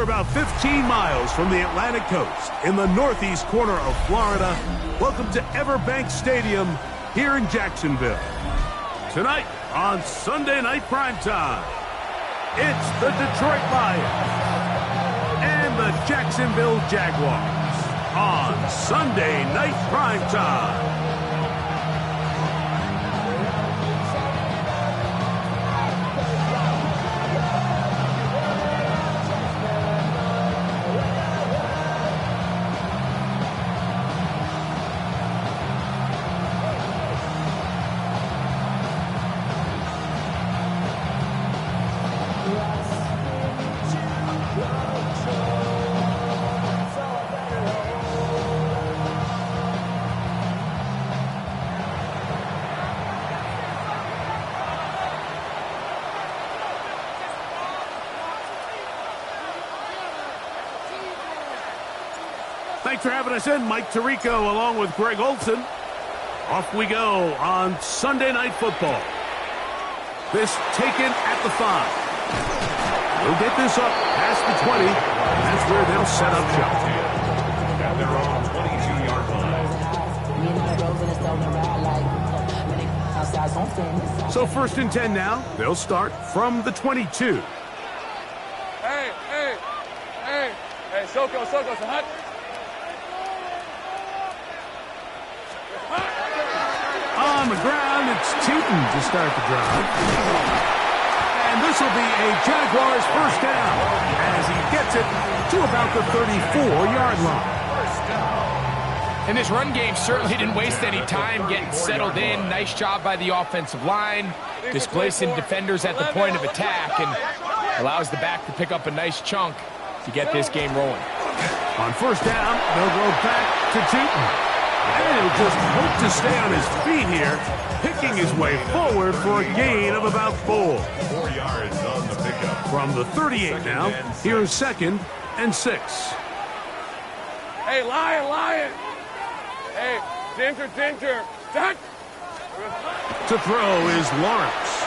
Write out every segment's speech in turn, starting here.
about 15 miles from the Atlantic coast in the northeast corner of Florida. Welcome to Everbank Stadium here in Jacksonville. Tonight on Sunday Night Primetime, it's the Detroit Lions and the Jacksonville Jaguars on Sunday Night Primetime. Thanks for having us in, Mike Tirico, along with Greg Olson. Off we go on Sunday Night Football. This taken at the 5. They'll get this up past the 20, and that's where they'll set up shop. At their own 22-yard line. So 1st and 10 now. They'll start from the 22. Hey, Soko, hot. On the ground, it's Tootin to start the drive. And this will be a Jaguars first down as he gets it to about the 34-yard line. And this run game certainly didn't waste any time getting settled in. Nice job by the offensive line, displacing defenders at the point of attack, and allows the back to pick up a nice chunk to get this game rolling. On first down, they'll go back to Tootin. And he'll just hope to stay on his feet here, picking his way forward for a gain of about 4. 4 yards on the pickup. From the 38 now, here's 2nd and 6. Hey, Lion. Hey, Dinter. Duck. To throw is Lawrence.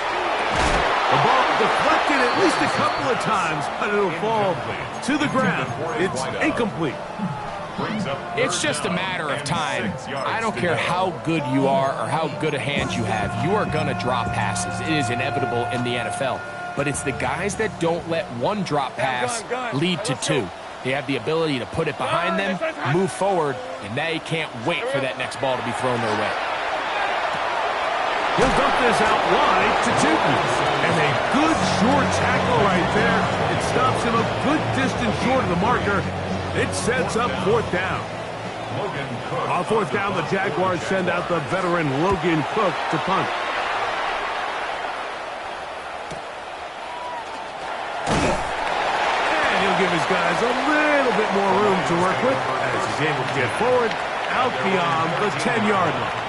The ball deflected at least a couple of times, but it'll fall to the ground. It's incomplete. It's just a matter of time. I don't care how good you are or how good a hand you have. You are going to drop passes. It is inevitable in the NFL. But it's the guys that don't let one drop pass lead to 2. They have the ability to put it behind them, move forward, and they can't wait for that next ball to be thrown their way. He'll dump this out wide to Tootin. And a good short tackle right there. It stops him a good distance short of the marker. It sets up 4th down. On 4th down, the Jaguars send out the veteran Logan Cook to punt. And he'll give his guys a little bit more room to work with as he's able to get forward out beyond the 10-yard line.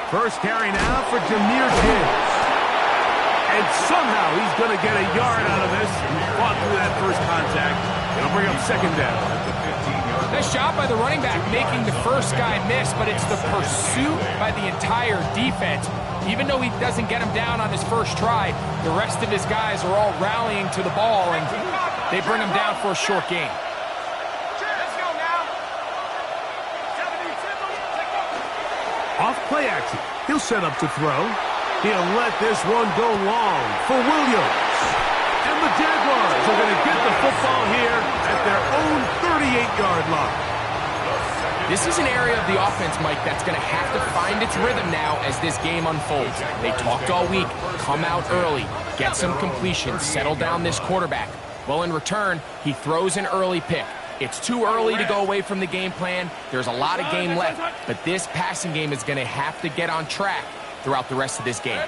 First carry now for Jahmyr Gibbs. And somehow he's going to get a yard out of this. Fought through that first contact. It'll bring up 2nd down. Nice job by the running back making the first guy miss, but it's the pursuit by the entire defense. Even though he doesn't get him down on his first try, the rest of his guys are all rallying to the ball, and they bring him down for a short gain. Off play action. He'll set up to throw. He'll let this one go long for Williams. And the Jaguars are going to get the football here at their own 38-yard line. This is an area of the offense, Mike, that's going to have to find its rhythm now as this game unfolds. They talked all week, come out early, get some completions, settle down this quarterback. Well, in return, he throws an early pick. It's too early to go away from the game plan. There's a lot of game left, but this passing game is going to have to get on track throughout the rest of this game.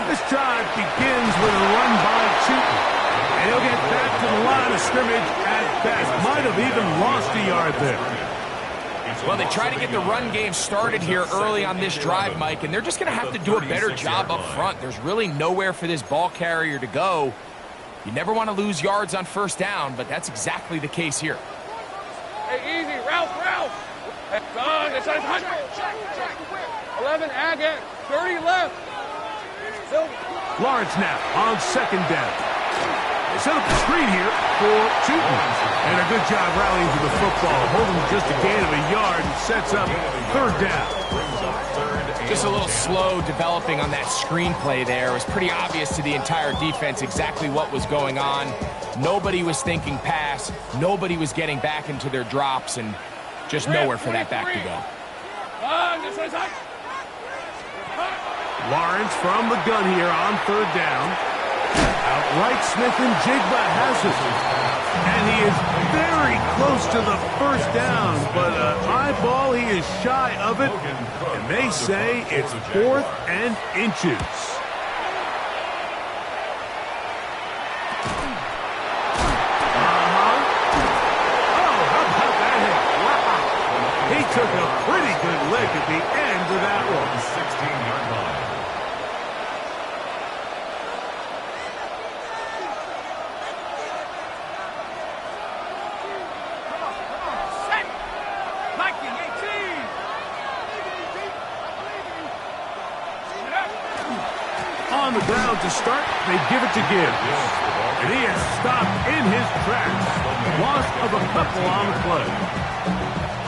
This drive begins with a run by Tootin. And he'll get back to the line of scrimmage at best. Might have even lost a yard there. Well, they try to get the run game started here early on this drive, Mike, and they're just going to have to do a better job up front. There's really nowhere for this ball carrier to go. You never want to lose yards on first down, but that's exactly the case here. Hey, easy, Ralph. Hey, Don, this is 11, Agate, 30 left. Lawrence now on second down. They set up the screen here for Chutin. And a good job rallying to the football. Holding just a gain of a yard and sets up third down. Just a little slow developing on that screenplay there. It was pretty obvious to the entire defense exactly what was going on. Nobody was thinking pass. Nobody was getting back into their drops, and just nowhere for that back to go. Lawrence from the gun here on third down. Outright Smith and Jigba has it. And he is very close to the first down, but high ball, he is shy of it. And they say it's 4th and inches. He took a pretty good lick at the end of that one. 16-yard line. On the ground to start, they give it to Gibbs. And he is stopped in his tracks. Loss of a couple on the play.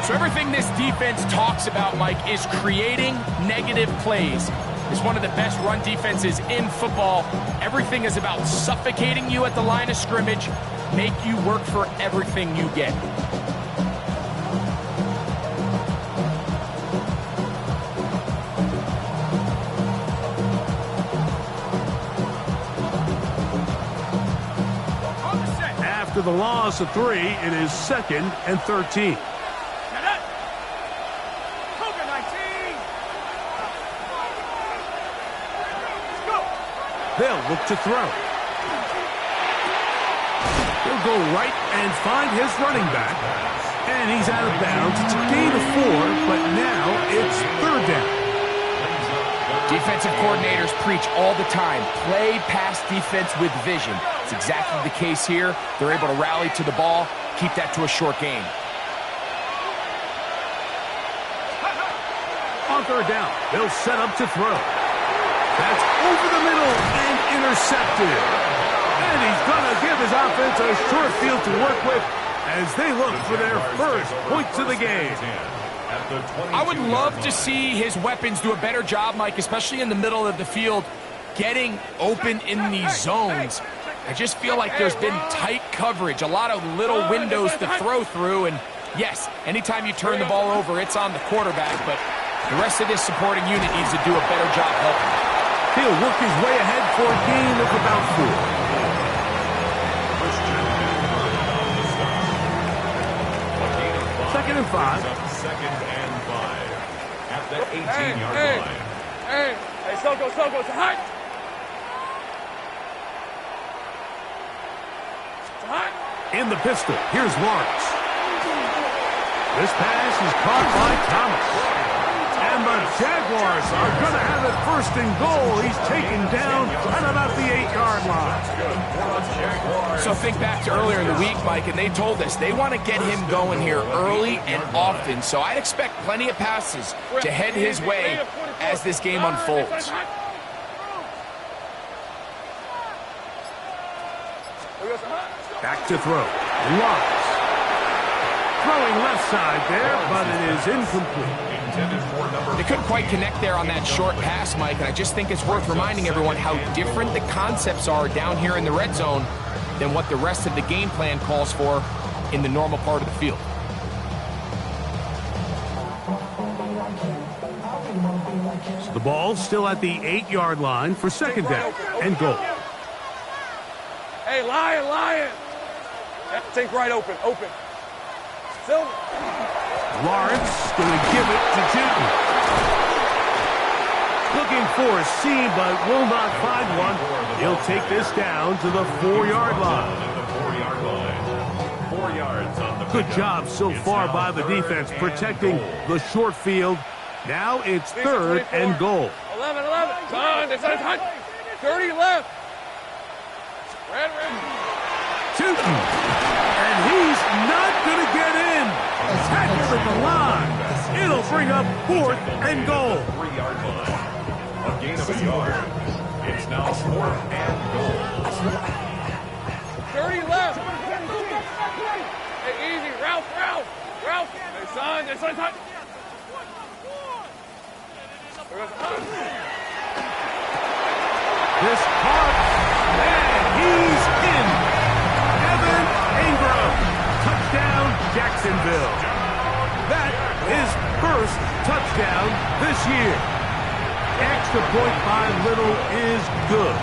So everything this defense talks about, Mike, is creating negative plays. It's one of the best run defenses in football. Everything is about suffocating you at the line of scrimmage, make you work for everything you get. After the loss of 3, it is 2nd and 13. They'll look to throw. He'll go right and find his running back. And he's out of bounds. It's a gain of 4, but now it's third down. Defensive coordinators preach all the time, play pass defense with vision. It's exactly the case here. They're able to rally to the ball, keep that to a short gain. On third down, they'll set up to throw. That's over the middle and intercepted. And he's going to give his offense a short field to work with as they look for their first points of the game. I would love to see his weapons do a better job, Mike, especially in the middle of the field, getting open in these zones. I just feel like there's been tight coverage, a lot of little windows to throw through, and yes, anytime you turn the ball over, it's on the quarterback, but the rest of this supporting unit needs to do a better job helping. He'll work his way ahead for a gain of about 4. Second and 5. Second and 5. At the 18-yard line. Hey, Soko, it's hot. It's hot. In the pistol, here's Lawrence. This pass is caught by Thomas. And the Jaguars are going to have it first and goal. He's taken down at about the 8-yard line. So think back to earlier in the week, Mike, and they told us they want to get him going here early and often. So I'd expect plenty of passes to head his way as this game unfolds. Back to throw. Lawrence. Throwing left side there, but it is incomplete. They couldn't quite connect there on that short pass, Mike, and I just think it's worth reminding everyone how different the concepts are down here in the red zone than what the rest of the game plan calls for in the normal part of the field. So the ball still at the 8-yard line for second down and goal. Hey, Lion. Think right open. Silver. Lawrence going to give it to Chutin. Looking for a seam, but will not find one. He'll take this down to the 4-yard line. 4 yards on the Good job so far by the defense protecting the short field. Now it's 3rd and goal. 11, 11. Son, it's on 30 left. Red. Shooting. And he's not going to get in. Tackled at the line. It'll bring up 4th and goal. 3-yard line. A gain of a yard. It's now 4th and goal. 30 left. Hey, easy. Ralph. Hey, son, it's on touch. This caught, and he's in. Evan Ingram. Touchdown, Jacksonville. That is first touchdown this year. Extra point by Little is good.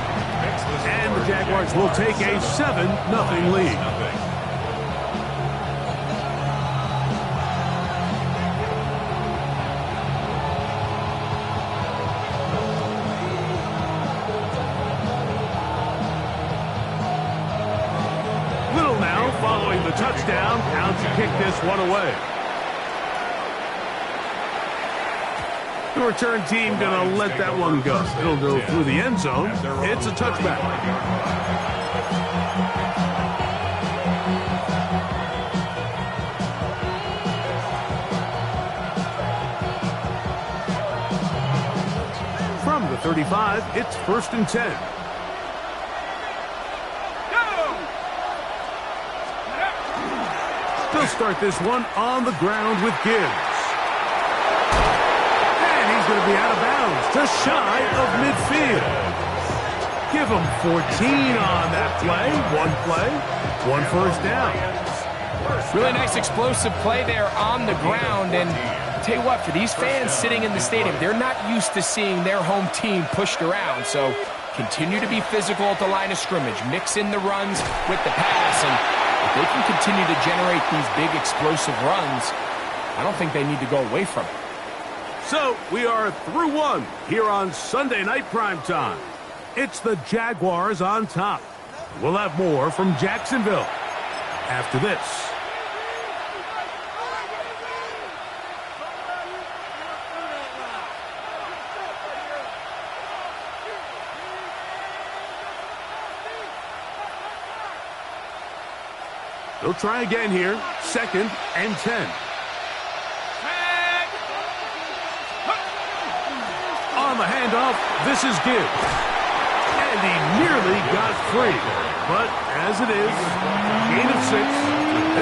And the Jaguars will take a 7-0 lead. Little now following the touchdown. Out to kick this one away. The return team going to let that one go. It'll go through the end zone. It's a touchback. From the 35, it's 1st and 10. They'll start this one on the ground with Gibbs. Going to be out of bounds, just shy of midfield. Give him 14 on that play. One first down. Really nice explosive play there on the ground. And I'll tell you what, for these fans sitting in the stadium, they're not used to seeing their home team pushed around. So continue to be physical at the line of scrimmage. Mix in the runs with the pass. And if they can continue to generate these big explosive runs, I don't think they need to go away from it. So, we are through one here on Sunday Night Primetime. It's the Jaguars on top. We'll have more from Jacksonville after this. They'll try again here. 2nd and 10. On the handoff, this is Gibbs. And he nearly got free. But as it is, gain of 6.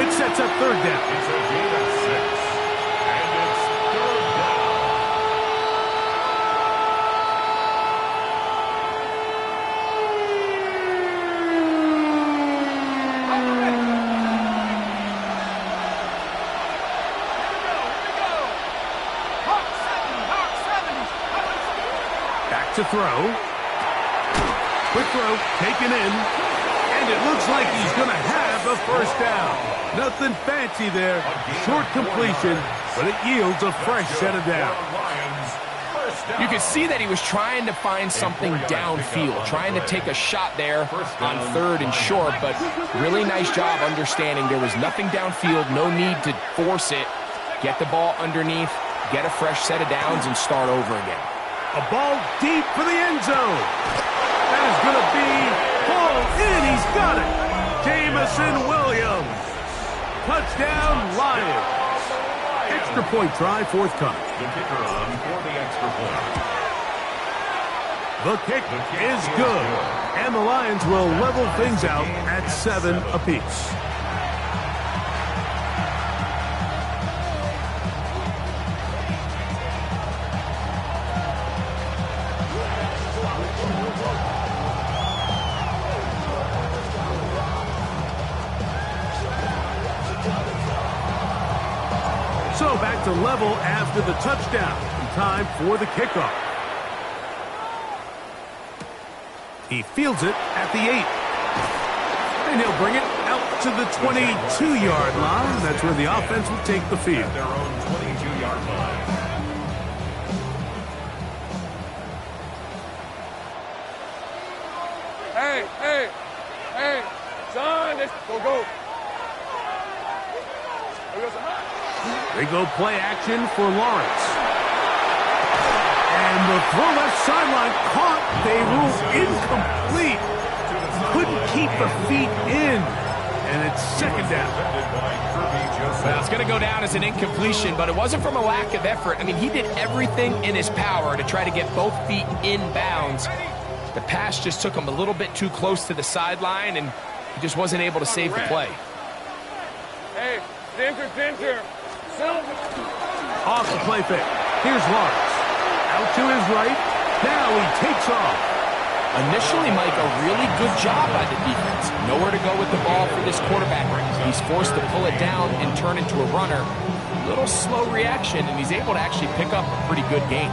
It sets up 3rd down. It's a gain of 6. And it's 3rd down. To throw. Quick throw, taken in. And it looks like he's going to have the 1st down. Nothing fancy there. Short completion, but it yields a fresh set of downs. You could see that he was trying to find something downfield, trying to take a shot there on 3rd and short, but really nice job understanding there was nothing downfield, no need to force it. Get the ball underneath, get a fresh set of downs, and start over again. A ball deep for the end zone. That is going to be hauled in. He's got it. Jameson Williams. Touchdown, Lions. Extra point try forthcoming. The kicker on for the extra point. The kick is good. And the Lions will level things out at 7 apiece. So back to level after the touchdown. Time for the kickoff. He fields it at the 8. And he'll bring it out to the 22-yard line. That's where the offense will take the field. At their own 22-yard line. Hey, son, go. They go play action for Lawrence. And the throw left sideline caught. They rule incomplete. Couldn't keep the feet in. And it's second down. Well, it's going to go down as an incompletion, but it wasn't from a lack of effort. I mean, he did everything in his power to try to get both feet in bounds. The pass just took him a little bit too close to the sideline, and he just wasn't able to save the play. Hey, Dinter. Off the play fake. Here's Lawrence. Out to his right. Now he takes off. Initially, Mike, a really good job by the defense. Nowhere to go with the ball for this quarterback. He's forced to pull it down and turn into a runner. Little slow reaction, and he's able to actually pick up a pretty good gain.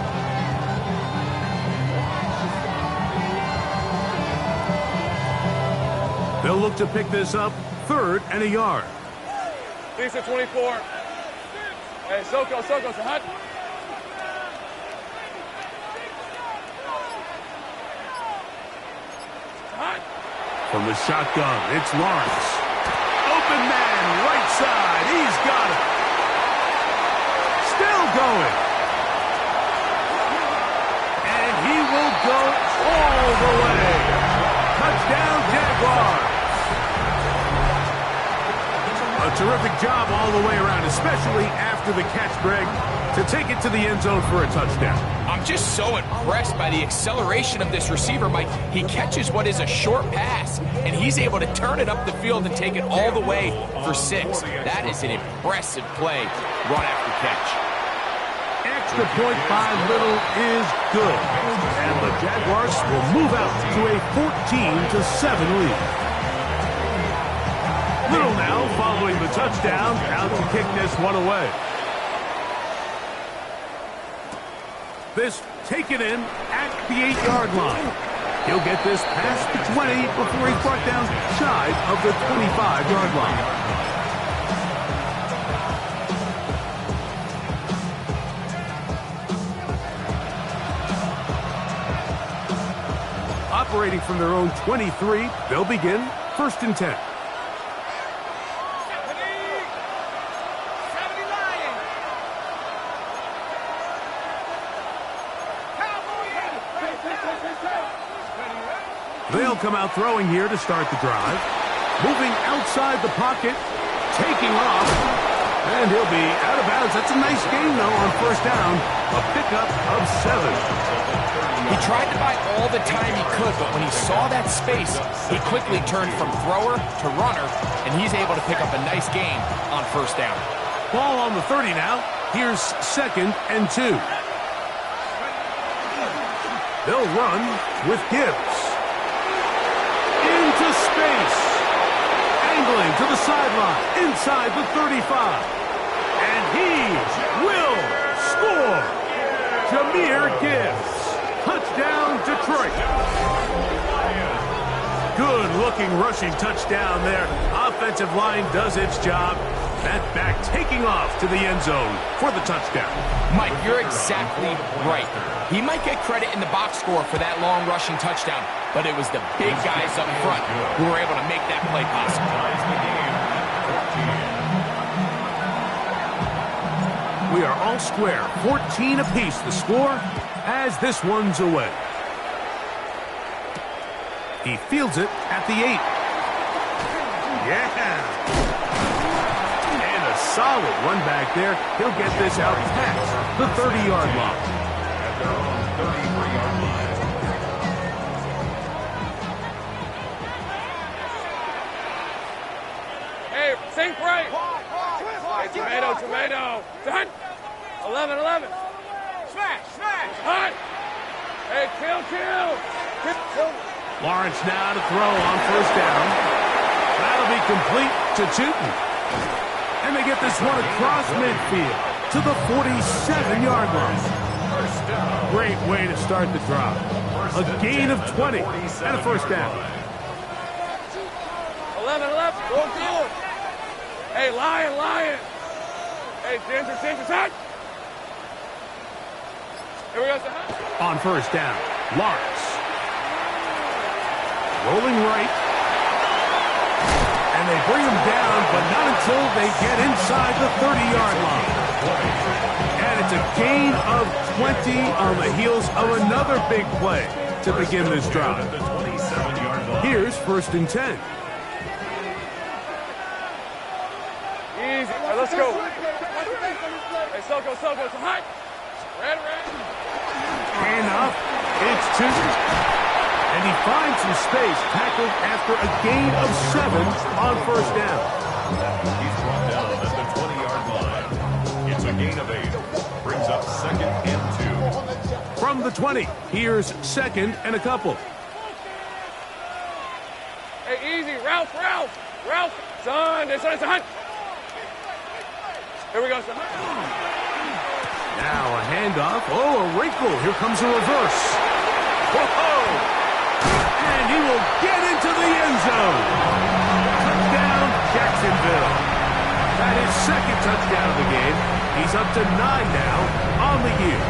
They'll look to pick this up 3rd and a yard. Lisa 24. Hey, Soko, hot. From the shotgun, it's Lawrence. Open man, right side. He's got it. Still going. And he will go all the way. Touchdown, Jaguars. A terrific job all the way around, especially after the catch, Greg, to take it to the end zone for a touchdown. I'm just so impressed by the acceleration of this receiver, Mike. He catches what is a short pass, and he's able to turn it up the field and take it all the way for 6. That is an impressive play, run after catch. Extra point by Little is good, and the Jaguars will move out to a 14-7 lead. Little now following the touchdown, out to kick this one away. This taken in at the 8-yard line. He'll get this past the 20 before he's brought down shy of the 25-yard line. Operating from their own 23, they'll begin 1st and 10. They'll come out throwing here to start the drive. Moving outside the pocket, taking off, and he'll be out of bounds. That's a nice gain, though, on 1st down. A pickup of 7. He tried to buy all the time he could, but when he saw that space, he quickly turned from thrower to runner, and he's able to pick up a nice gain on 1st down. Ball on the 30 now. Here's 2nd and 2. They'll run with Gibbs. Into space. Angling to the sideline. Inside the 35. And he will score. Jahmyr Gibbs. Touchdown, Detroit. Good-looking rushing touchdown there. Offensive line does its job. That back taking off to the end zone for the touchdown. Mike, you're exactly right. He might get credit in the box score for that long rushing touchdown, but it was the big guys up front who were able to make that play possible. We are all square. 14 apiece the score as this one's away. He fields it at the 8. Yeah. And a solid run back there. He'll get this out past the 30-yard line. At their own 33-yard line. Hey, sink right. Hey, tomato. Done. 11. Smash. Hot. Hey, kill. Lawrence now to throw on 1st down. That'll be complete to Tootin. And they get this one across midfield to the 47-yard line. Great way to start the drive. A gain of 20 and a 1st down. 11. Go. Hey, Lion. Hey, Ginger, touch. Here we go, sir. On 1st down, Lawrence. Rolling right. And And they bring him down, but not until they get inside the 30-yard line. And it's a gain of 20 on the heels of another big play to begin this drive. Here's 1st and 10. Easy. Right, let's go. Hey, Soko, so hot. Red. And up. It's 2. And he finds some space, tackled after a gain of 7 on 1st down. He's brought down at the 20-yard line. It's a gain of 8. Brings up 2nd and 2. From the 20, here's 2nd and a couple. Hey, easy. Ralph. Son, hunt. Here we go, son. Now a handoff. Oh, a wrinkle. Here comes a reverse. Whoa! And he will get into the end zone. Touchdown, Jacksonville. That is 2nd touchdown of the game. He's up to 9 now on the year.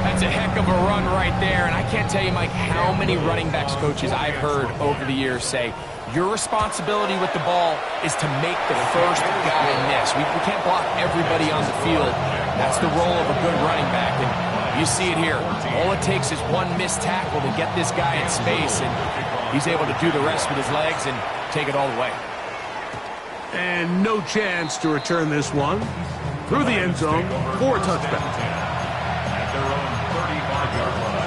That's a heck of a run right there, and I can't tell you, Mike, how many running backs coaches I've heard over the years say, your responsibility with the ball is to make the first guy miss. We can't block everybody on the field. That's the role of a good running back, and you see it here. All it takes is one missed tackle to get this guy in space, and he's able to do the rest with his legs and take it all the way. And no chance to return this one. Through the end zone for a touchback. At their own 35-yard line.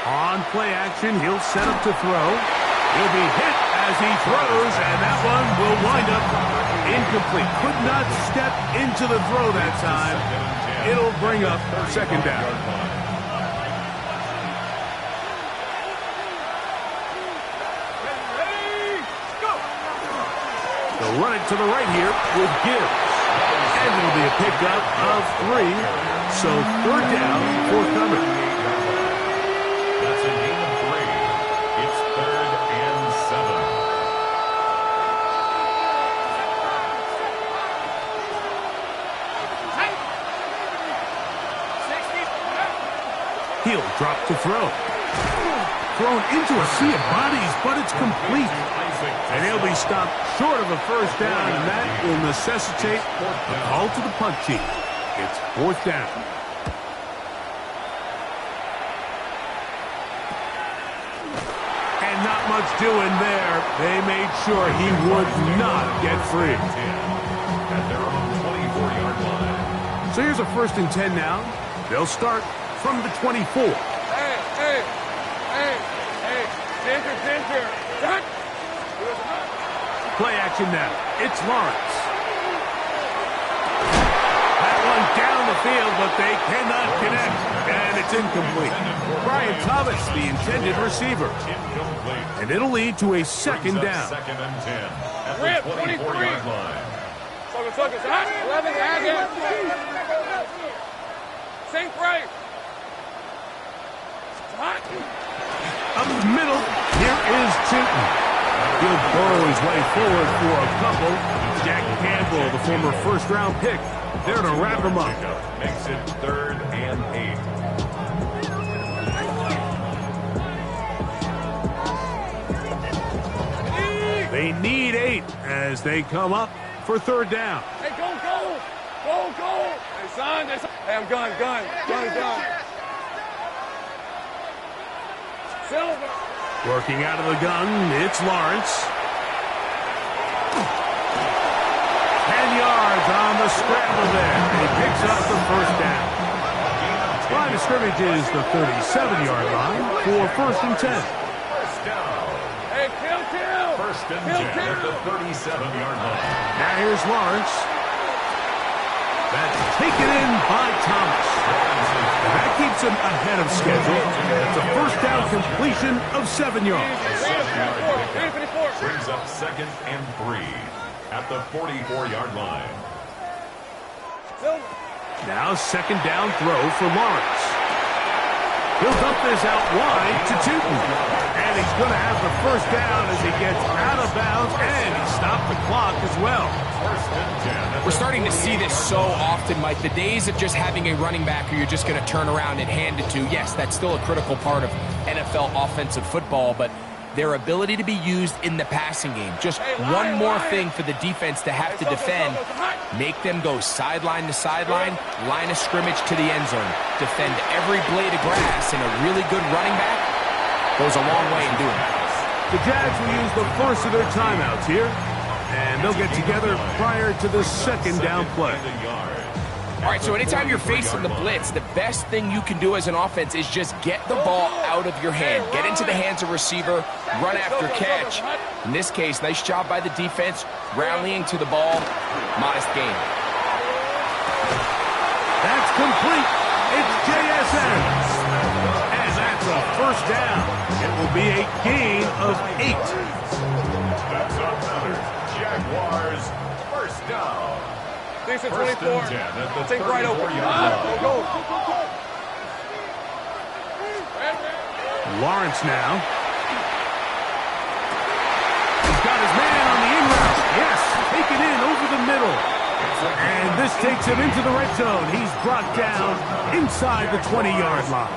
On play action, he'll set up to throw. He'll be hit as he throws, and that one will wind up incomplete. Could not step into the throw that time. It'll bring up 2nd down. They'll run it to the right here with Gibbs. And it'll be a pickup of 3. So 3rd down, forthcoming. That's a gain of 3. It's 3rd and 7. He'll drop to throw. Thrown into a sea of bodies, but it's complete. And he'll be stopped short of a 1st down, and that will necessitate a call to the punt team. It's 4th down. And not much doing there. They made sure he would not get free. At their own 24-yard line. So here's a 1st and 10 now. They'll start from the 24. Hey. Center. Duck. Play action now. It's Lawrence. That one down the field, but they cannot connect. And it's incomplete. Brian Thomas, the intended receiver. And it'll lead to a 2nd down. 2nd and 10. At the 24-yard line. Suckers. 11, add Sink right. Hot. Up the middle, here is Chilton. He'll burrow his way forward for a couple. Jack Campbell, the former 1st-round pick, there to wrap him up. Makes it 3rd and 8. They need 8 as they come up for 3rd down. Hey, go. Hey, son. Hey, I'm gun. Silver. Working out of the gun, it's Lawrence. 10 yards on the scramble there. He picks up the 1st down. Line of scrimmage is the 37-yard line for 1st and 10. Hey, kill. 1st and 10 at the 37-yard line. Now here's Lawrence. That's taken in by Thomas. And that keeps him ahead of schedule. It's a 1st down completion of 7 yards. Brings up 2nd and 3 at the 44-yard line. Now 2nd down throw for Lawrence. He'll dump this out wide to Tootin. And he's going to have the first down as he gets out of bounds, and he stopped the clock as well. We're starting to see this so often, Mike. The days of just having a running back who you're just going to turn around and hand it to, yes, that's still a critical part of NFL offensive football, but their ability to be used in the passing game. Just one more thing for the defense to have to defend. Make them go sideline to sideline, line of scrimmage to the end zone. Defend every blade of grass, and a really good running back goes a long way in doing that. The Jags will use the first of their timeouts here, and they'll get together prior to the second down play. All right, so anytime you're facing the blitz, the best thing you can do as an offense is just get the ball out of your hand. Get into the hands of receiver, run after catch. In this case, nice job by the defense, rallying to the ball. Modest gain. That's complete. It's JSN. And that's a first down. It will be a gain of 8. That's another Jaguars first down. Decent 24. Think right open. Go. Lawrence now. He's got his man on the in route. Yes, take it in over the middle. And this takes him into the red zone. He's brought down inside the 20-yard line.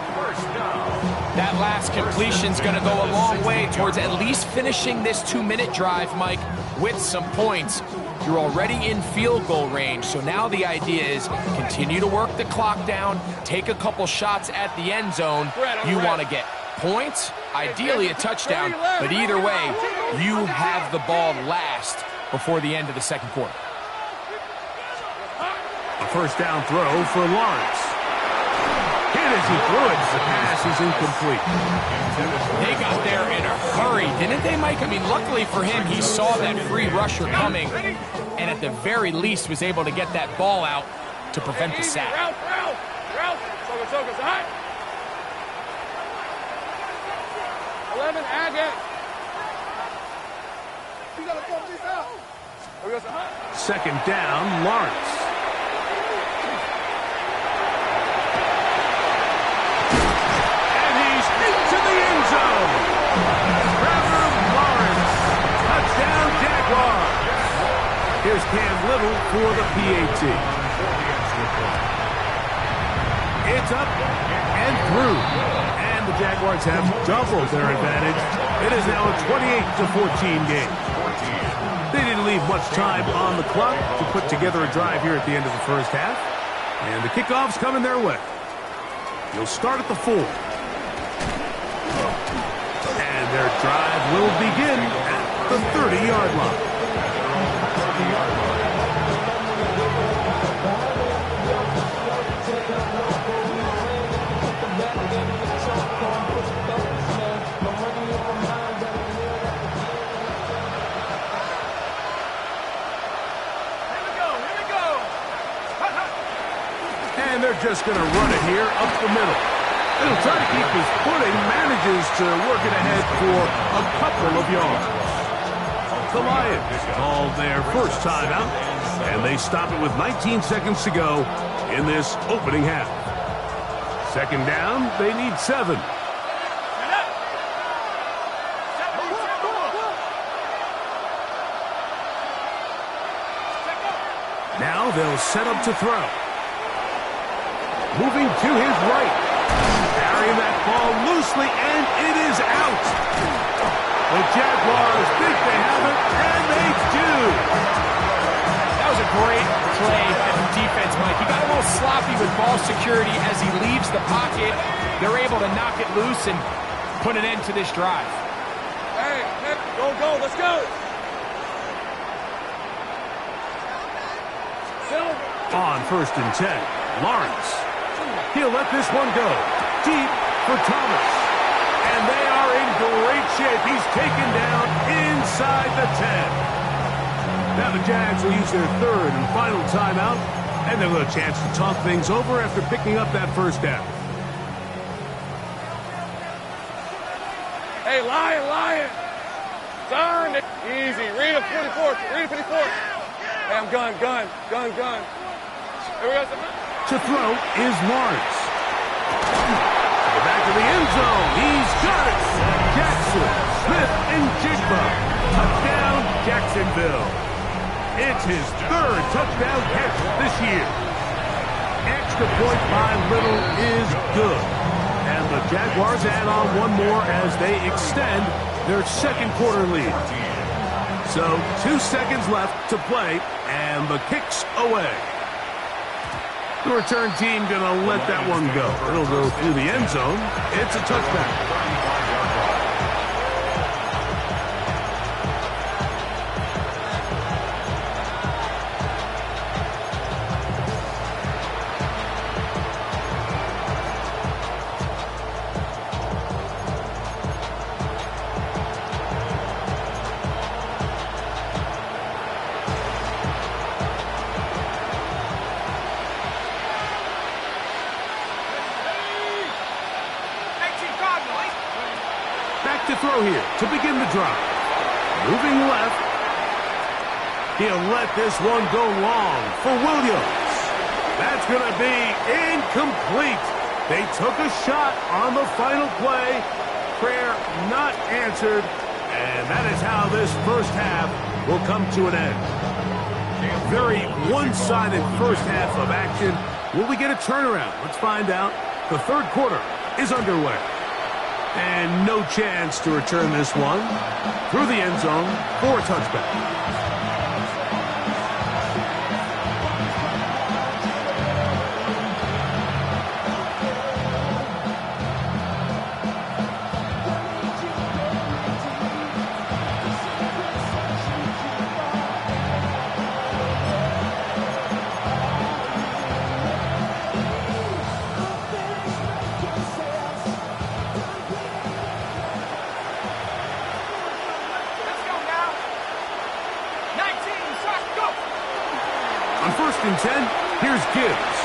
That last completion's going to go a long way towards at least finishing this 2-minute drive, Mike, with some points. You're already in field goal range, so now the idea is continue to work the clock down, take a couple shots at the end zone. You want to get points, ideally a touchdown, but either way, you have the ball last before the end of the second quarter. A first down throw for Lawrence. Hit as he threw it. The pass is incomplete. They got there in a hurry, didn't they, Mike? I mean, luckily for him, he saw that free rusher coming, and at the very least was able to get that ball out to prevent the sack. Route. Soga, hot. 11, Agate. You got to pump this out. Second down, Lawrence. And he's into the end zone. Trevor Lawrence. Touchdown, Jaguars. Here's Cam Little for the PAT. It's up and through. And the Jaguars have doubled their advantage. It is now a 28-14 game. They didn't leave much time on the clock to put together a drive here at the end of the first half. And the kickoff's coming their way. You'll start at the 4. And their drive will begin at the 30-yard line. And they're just going to run it here up the middle. He'll try to keep his footing, manages to work it ahead for a couple of yards. The Lions called their first timeout, and they stop it with 19 seconds to go in this opening half. Second down, they need 7. Now they'll set up to throw. Moving to his right. Carrying that ball loosely, and it is out. The Jaguars think they have it, and they do. That was a great play at the defense, Mike. He got a little sloppy with ball security as he leaves the pocket. They're able to knock it loose and put an end to this drive. Hey, go, let's go. On first and 10, Lawrence. He'll let this one go. Deep for Thomas. And they are in great shape. He's taken down inside the 10. Now the Jags will use their third and final timeout, and they'll have a chance to talk things over after picking up that first down. Hey, Lion. Turn it. Easy. Read a 54. Hey, I'm gun. Here we go. To throw is Lawrence. the back of the end zone. He's got it. Jackson Smith-Njigba. Touchdown, Jacksonville. It's his third touchdown catch this year. Extra point by Little is good. And the Jaguars add on one more as they extend their second quarter lead. So 2 seconds left to play, and the kick's away. The return team going to let that one go. It'll go through the end zone. It's a touchback. To throw here to begin the drive. Moving left. He'll let this one go long for Williams. That's going to be incomplete. They took a shot on the final play. Prayer not answered. And that is how this first half will come to an end. Very one-sided first half of action. Will we get a turnaround? Let's find out. The third quarter is underway. And no chance to return this one through the end zone for a touchback. On 1st and 10, here's Gibbs.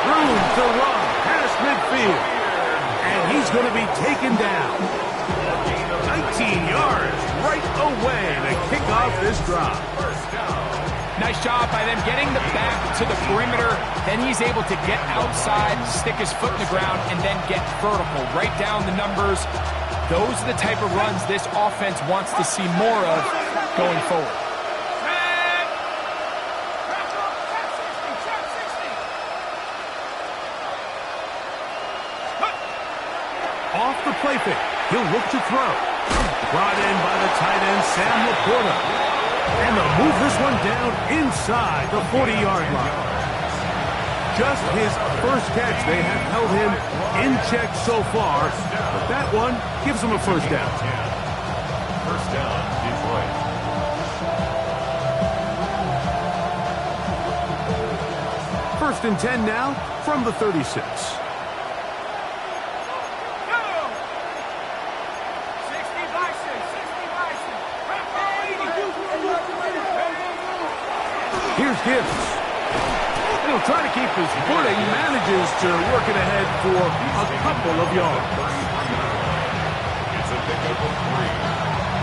Room to run past midfield. And he's going to be taken down. 19 yards right away to kick off this drive. Nice job by them getting the back to the perimeter. Then he's able to get outside, stick his foot in the ground, and then get vertical. Right down the numbers. Those are the type of runs this offense wants to see more of going forward. Off the play fake, he'll look to throw. Brought in by the tight end, Sam Laporta. And they'll move this one down inside the 40-yard line. Just his first catch. They have held him in check so far, but that one gives him a first down. First down, Detroit. 1st and 10 now from the 36. Here's Gibbs. And he'll try to keep his footing, manages to work it ahead for a couple of yards. It's a pickup of 3.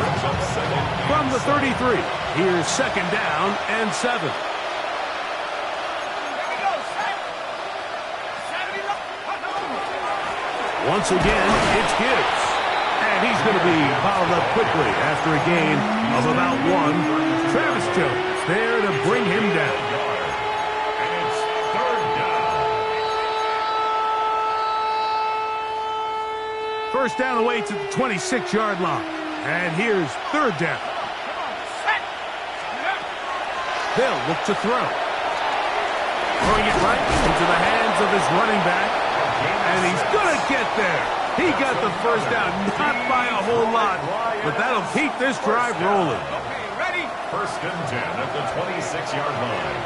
Brings up second. From the 33, here's 2nd down and 7. Once again, it's Gibbs. And he's going to be fouled up quickly after a gain of about 1. Travis Jones there to bring him down. And it's 3rd down. First down away to the 26-yard line. And here's 3rd down. They'll look to throw. Throwing it right into the hands of his running back. And he's going to get there. He got the first down, not by a whole lot, but that'll keep this drive rolling. Ready? 1st and 10 at the 26-yard line.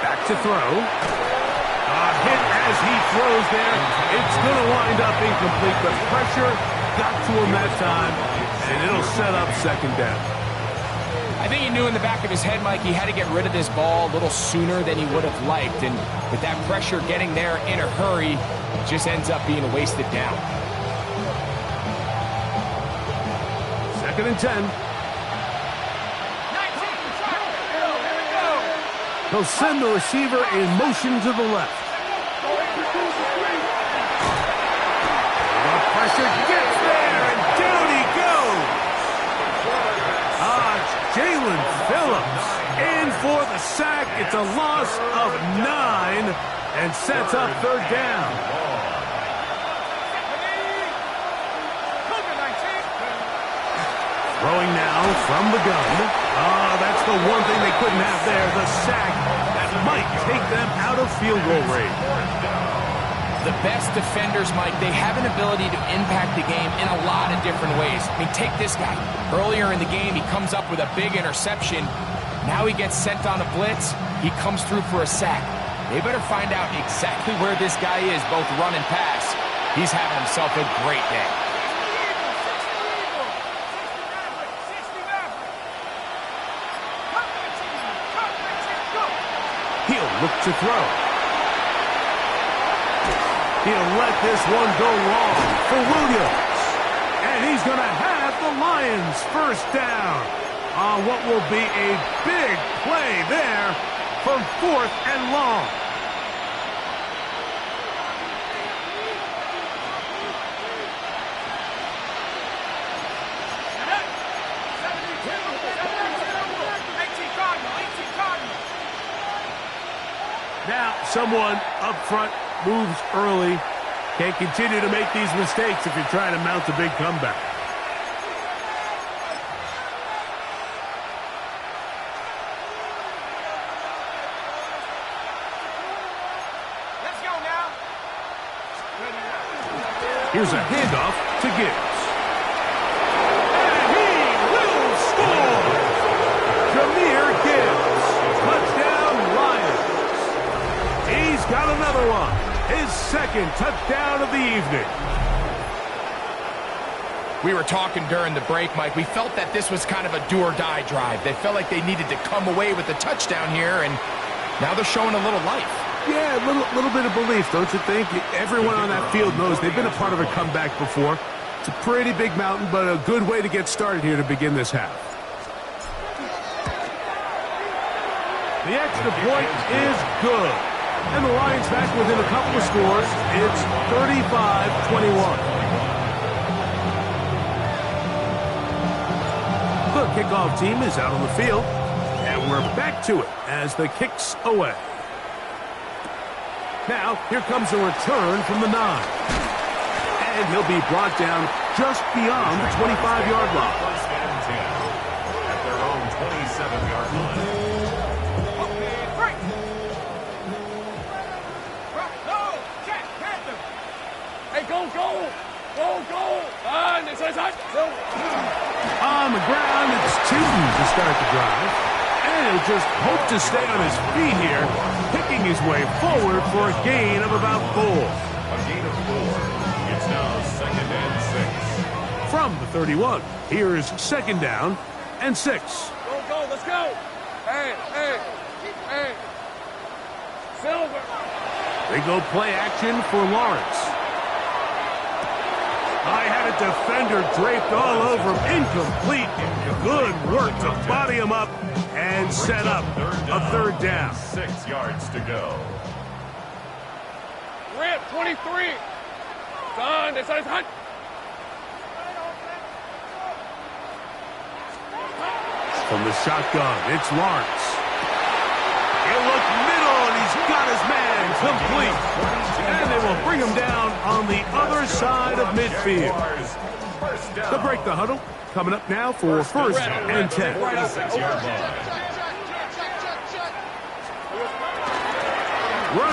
Back to throw. A hit as he throws there. It's going to wind up incomplete, but pressure got to him that time, and it'll set up 2nd down. I think he knew in the back of his head, Mike, he had to get rid of this ball a little sooner than he would have liked. And with that pressure getting there in a hurry, it just ends up being a wasted down. 2nd and 10. He'll send the receiver in motion to the left. The pressure gets there, and down he goes. It's Jalen Phillips in for the sack. It's a loss of 9 and sets up third down. Throwing now from the gun. That's the one thing they couldn't have there, the sack that might take them out of field goal range. The best defenders, Mike, they have an ability to impact the game in a lot of different ways. I mean, take this guy. Earlier in the game, he comes up with a big interception. Now he gets sent on a blitz. He comes through for a sack. They better find out exactly where this guy is, both run and pass. He's having himself a great day. He'll look to throw. He'll let this one go long for Williams. And he's going to have the Lions first down on what will be a big play there from 4th and long. Now, someone up front moves early. Can't continue to make these mistakes if you're trying to mount a big comeback. Let's go now. Here's a handoff to Gibbs. And he will score! Jahmyr Gibbs. Touchdown, Lions. He's got another one. His second touchdown of the evening. We were talking during the break, Mike. We felt that this was kind of a do-or-die drive. They felt like they needed to come away with a touchdown here, and now they're showing a little life. Yeah, a little bit of belief, don't you think? Everyone on that field knows they've been a part of a comeback before. It's a pretty big mountain, but a good way to get started here to begin this half. The extra point is good. And the Lions back within a couple of scores. It's 35-21. The kickoff team is out on the field. And we're back to it as the kick's away. Now, here comes a return from the 9. And he'll be brought down just beyond the 25-yard line. First and 10 at their own 27-yard line. Go! On the ground, it's Tootin to start the drive. And he'll just hope to stay on his feet here, picking his way forward for a gain of about 4. A gain of 4. It's now 2nd and 6. From the 31, here's 2nd down and 6. Go, let's go! Hey! Silver! They go play action for Lawrence. I had a defender draped all over him. Incomplete. Good work to body him up and set up a third down. 6 yards to go. Rip, 23. Son, it's hot. From the shotgun, it's Lawrence. He'll look middle, and he's got his man complete. And they will bring him down on the other side of midfield. To break the huddle, coming up now for 1st and 10. Run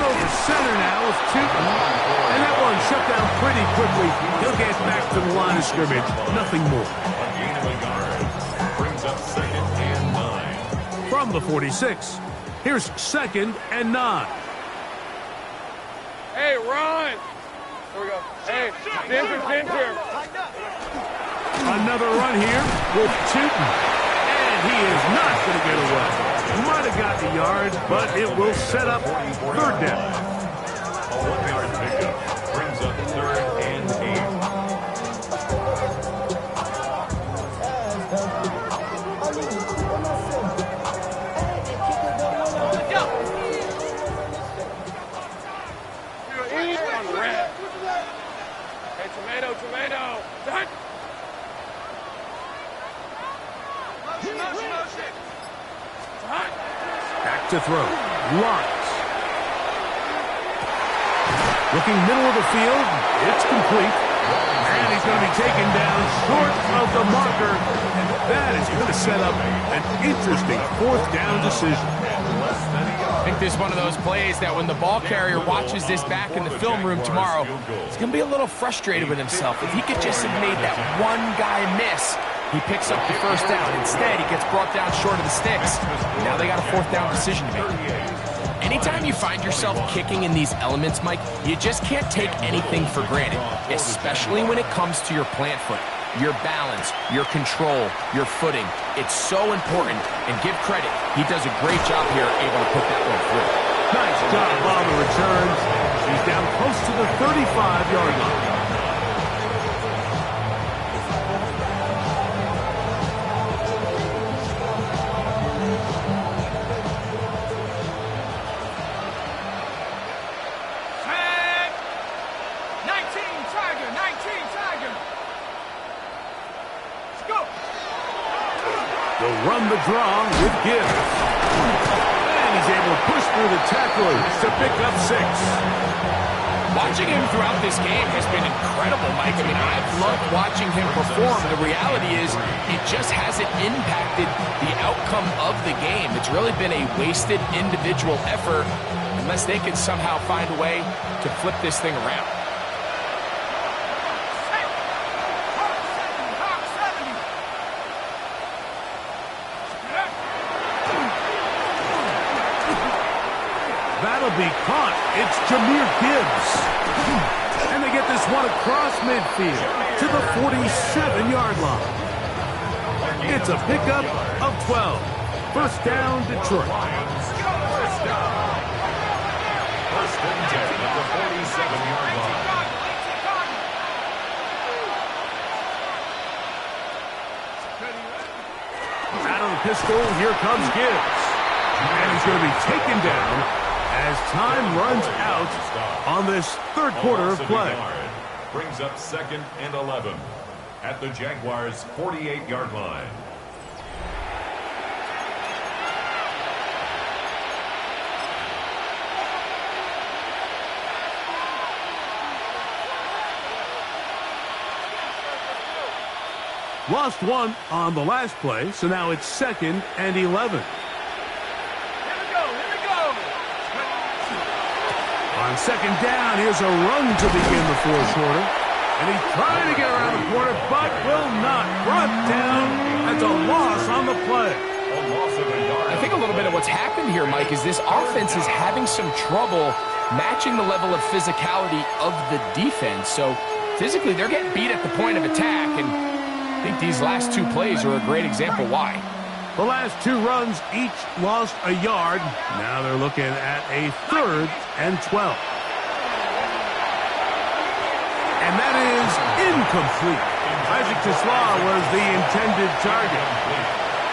over center now with Tootin. And that one shut down pretty quickly. He'll get back to the line of scrimmage. Nothing more. A gain of a yard. Brings up 2nd and 9. From the 46, here's 2nd and 9. Hey, run! Here we go. Hey, Ginger. Another run here with Tootin. And he is not going to get away. Might have got the yard, but it will set up 3rd down. A 1-yard pickup brings up 3rd and 8. Back to throw. Lawrence. Looking middle of the field. It's complete. And he's going to be taken down short of the marker. And that is going to set up an interesting fourth down decision. I think this is one of those plays that when the ball carrier watches this back in the film room tomorrow, he's going to be a little frustrated with himself. If he could just have made that one guy miss, he picks up the first down. Instead, he gets brought down short of the sticks. Now they got a fourth down decision to make. Anytime you find yourself kicking in these elements, Mike, you just can't take anything for granted, especially when it comes to your plant foot, your balance, your control, your footing. It's so important, and give credit. He does a great job here able to put that one through. Nice job on the returns. He's down close to the 35-yard line. They'll run the draw with Gibbs. And he's able to push through the tacklers to pick up 6. Watching him throughout this game has been incredible, Mike. I mean, I've loved watching him perform. The reality is it just hasn't impacted the outcome of the game. It's really been a wasted individual effort unless they can somehow find a way to flip this thing around. That'll be caught. It's Jahmyr Gibbs. And they get this one across midfield to the 47-yard line. It's a pickup of 12. First down, Detroit. First and 10 at the 47-yard line. Out of the pistol, here comes Gibbs. And he's going to be taken down as time runs out on this third quarter of play. Brings up 2nd and 11 at the Jaguars' 48-yard line. Lost one on the last play, so now it's 2nd and 11. On second down, here's a run to begin the fourth quarter. And he's trying to get around the corner, but will not. Brought down. That's a loss on the play. I think a little bit of what's happened here, Mike, is this offense is having some trouble matching the level of physicality of the defense. So physically, they're getting beat at the point of attack. And I think these last 2 plays are a great example why. The last 2 runs each lost a yard. Now they're looking at a 3rd and 12. And that is incomplete. Isaac Tisla was the intended target.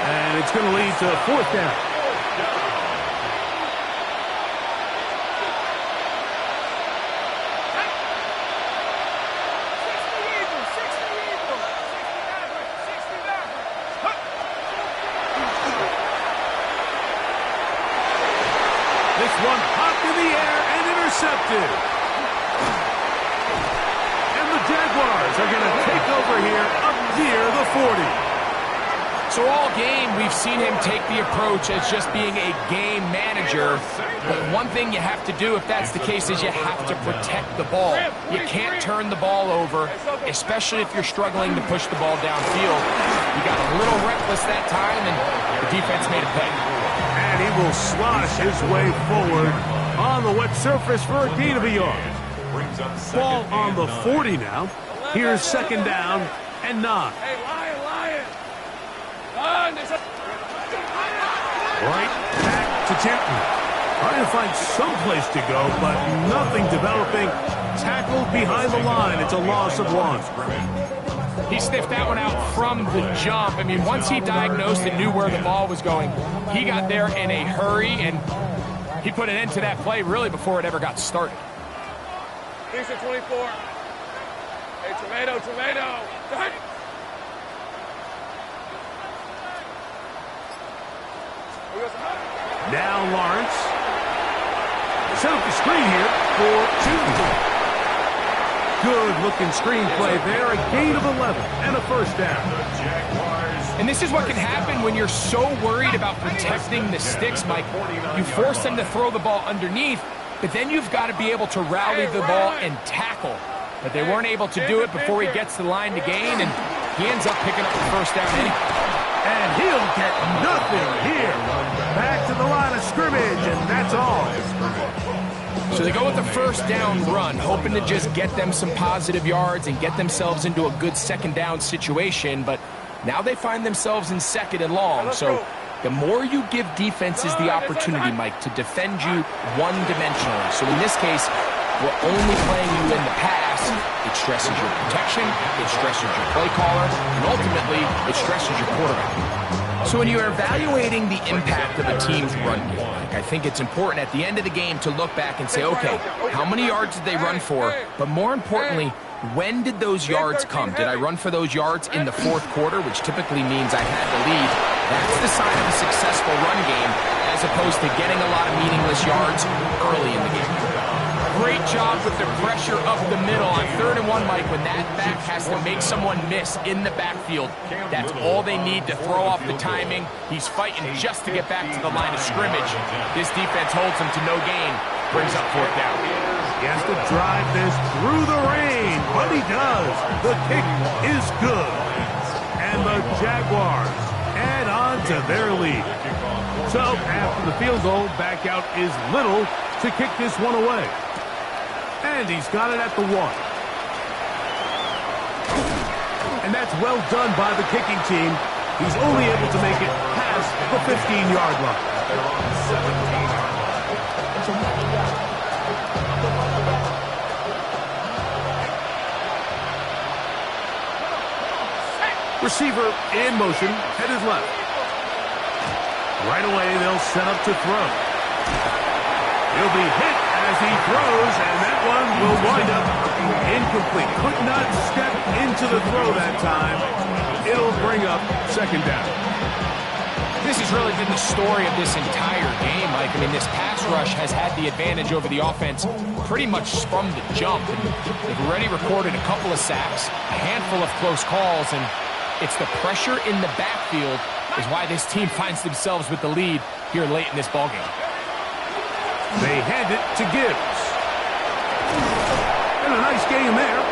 And it's going to lead to 4th down. This one popped in the air and intercepted. And the Jaguars are going to take over here up near the 40. So all game, we've seen him take the approach as just being a game manager. But one thing you have to do, if that's the case, is you have to protect the ball. You can't turn the ball over, especially if you're struggling to push the ball downfield. You got a little reckless that time, and the defense made a play. And he will slosh his way forward on the wet surface for a gain of a yard. Ball on the 40 now. Here's 2nd down and 9. Hey, Lion. Right back to Tipton. Trying to find some place to go, but nothing developing. Tackled behind the line. It's a loss of 1. He sniffed that one out from the jump. I mean, once he diagnosed and knew where the ball was going, he got there in a hurry, and he put an end to that play really before it ever got started. Here's your 24. Hey, tomato. Now Lawrence. Set up the screen here for 2. Good-looking screen play there. A gain of 11 and a first down. And this is what can happen when you're so worried about protecting the sticks, Mike. You force them to throw the ball underneath, but then you've got to be able to rally the ball and tackle. But they weren't able to do it before he gets to the line to gain, and he ends up picking up the first down anyway. And he'll get nothing here. Back to the line of scrimmage, and that's all. So they go with the first down run, hoping to just get them some positive yards and get themselves into a good second down situation, but now they find themselves in second and long. So the more you give defenses the opportunity, Mike, to defend you one-dimensionally. So in this case, we're only playing you in the pass. It stresses your protection, it stresses your play caller, and ultimately, it stresses your quarterback. So when you're evaluating the impact of a team's run game, I think it's important at the end of the game to look back and say, okay, how many yards did they run for? But more importantly, when did those yards come? Did I run for those yards in the fourth quarter, which typically means I had the lead? That's the sign of a successful run game, as opposed to getting a lot of meaningless yards early in the game. Great job with the pressure up the middle on 3rd and 1, Mike. When that back has to make someone miss in the backfield, that's all they need to throw off the timing. He's fighting just to get back to the line of scrimmage. This defense holds him to no gain, brings up 4th down. He has to drive this through the rain, but he does. The kick is good. And the Jaguars add on to their lead. So after the field goal, back out is Little to kick this one away. And he's got it at the 1. And that's well done by the kicking team. He's only able to make it past the 15-yard line. Receiver in motion, headed left. Right away, they'll set up to throw. He'll be hit as he throws, and that one will wind up incomplete. Could not step into the throw that time. It'll bring up 2nd down. This has really been the story of this entire game, Mike. I mean, this pass rush has had the advantage over the offense pretty much from the jump. And they've already recorded a couple of sacks, a handful of close calls, and it's the pressure in the backfield is why this team finds themselves with the lead here late in this ballgame. They hand it to Gibbs. And a nice game there.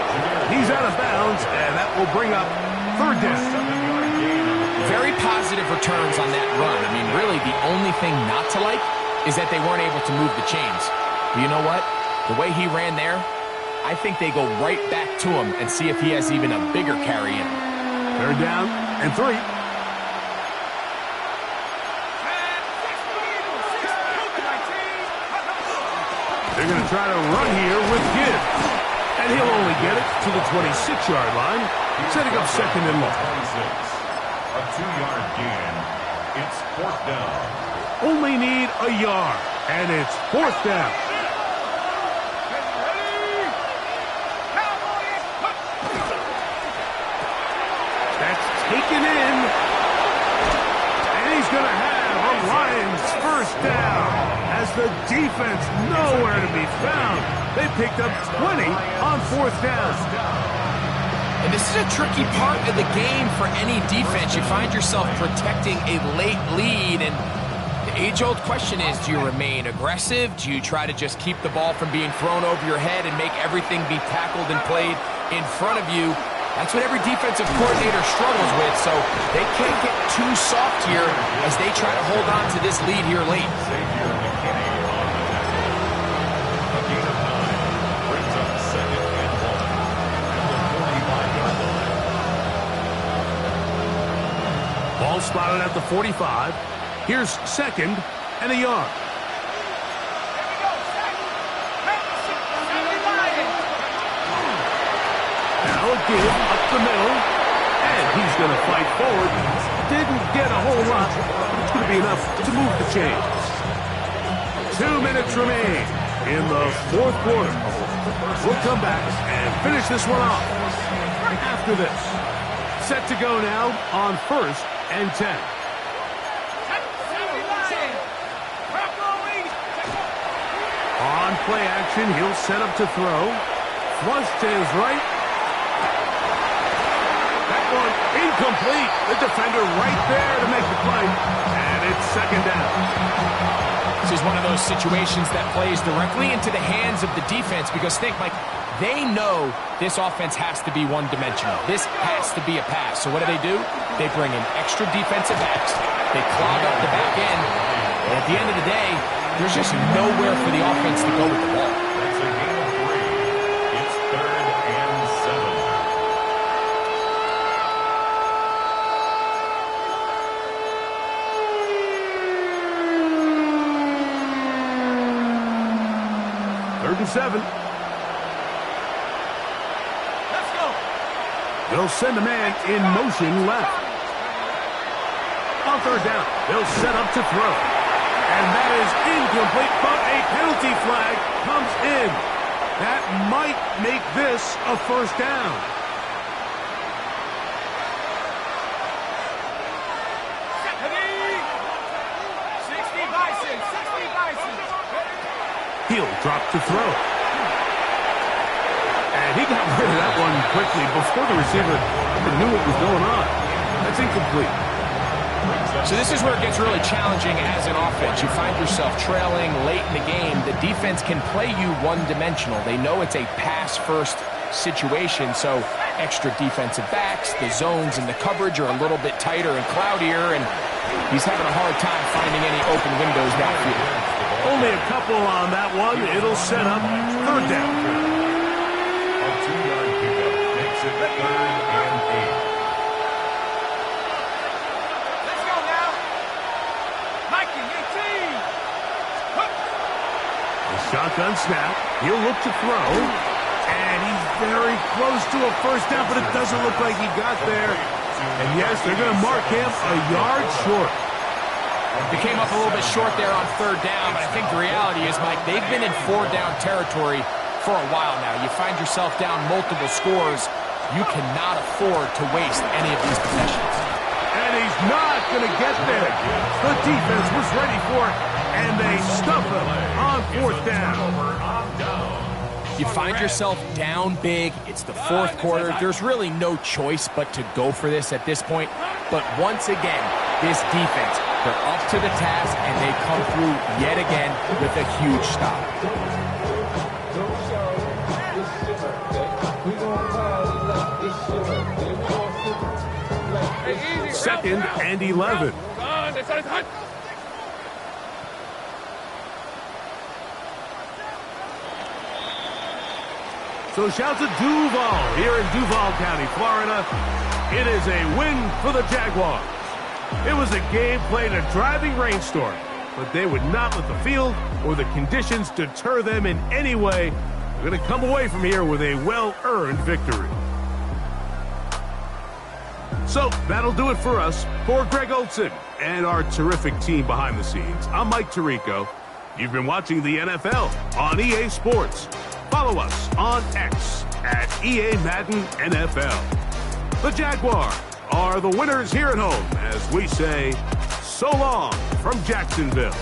He's out of bounds, and that will bring up 3rd down. Very positive returns on that run. I mean, really, the only thing not to like is that they weren't able to move the chains. But you know what? The way he ran there, I think they go right back to him and see if he has even a bigger carry in. 3rd down and 3. They're going to try to run here with Gibbs. And he'll only get it to the 26-yard line, setting up 2nd and long. A 2-yard gain. It's 4th down. Only need a yard, and it's 4th down. That's taken in. And he's going to have a Lions 1st down. As the defense nowhere to be found. They picked up 20 on 4th down. And this is a tricky part of the game for any defense. You find yourself protecting a late lead, and the age-old question is, do you remain aggressive? Do you try to just keep the ball from being thrown over your head and make everything be tackled and played in front of you? That's what every defensive coordinator struggles with, so they can't get too soft here as they try to hold on to this lead here late. Ball spotted at the 45. Here's 2nd and a yard. Now a give up the middle, and he's going to fight forward. Didn't get a whole lot. It's going to be enough to move the chains. 2 minutes remain in the 4th quarter. We'll come back and finish this one off after this. Set to go now on 1st and 10. On play action, he'll set up to throw. Flush to his right. That one incomplete. The defender right there to make the play. And it's second down. This is one of those situations that plays directly into the hands of the defense because think, Mike, they know this offense has to be one-dimensional. This has to be a pass. So what do? They bring in extra defensive backs. They clog up the back end. And at the end of the day, there's just nowhere for the offense to go with the ball. That's a gain of 3. It's 3rd and 7. 3rd and 7. Let's go. They'll send a man in motion left. On 3rd down, they'll set up to throw. And that is incomplete, but a penalty flag comes in. That might make this a 1st down. He'll drop to throw. And he got rid of that one quickly before the receiver even knew what was going on. That's incomplete. So this is where it gets really challenging as an offense. You find yourself trailing late in the game. The defense can play you one-dimensional. They know it's a pass-first situation, so extra defensive backs, the zones and the coverage are a little bit tighter and cloudier, and he's having a hard time finding any open windows downfield. Only a couple on that one. It'll set up 3rd down.7. A 2-yard pickup makes it 3rd and 8. Shotgun snap. He'll look to throw. And he's very close to a 1st down, but it doesn't look like he got there. And yes, they're going to mark him a yard short. They came up a little bit short there on 3rd down, but I think the reality is, Mike, they've been in 4-down territory for a while now. You find yourself down multiple scores. You cannot afford to waste any of these possessions. And he's not going to get there. The defense was ready for it, and they stuff him on 4th down. You find yourself down big. It's the 4th quarter. There's really no choice but to go for this at this point. But once again, this defense, they're up to the task, and they come through yet again with a huge stop. 2nd and 11. So shout to Duval here in Duval County, Florida. It is a win for the Jaguars. It was a game played in a driving rainstorm, but they would not let the field or the conditions deter them in any way. They're going to come away from here with a well-earned victory. So that'll do it for us. For Greg Olson and our terrific team behind the scenes, I'm Mike Tirico. You've been watching the NFL on EA Sports. Follow us on X at EA Madden NFL. The Jaguars are the winners here at home as we say so long from Jacksonville.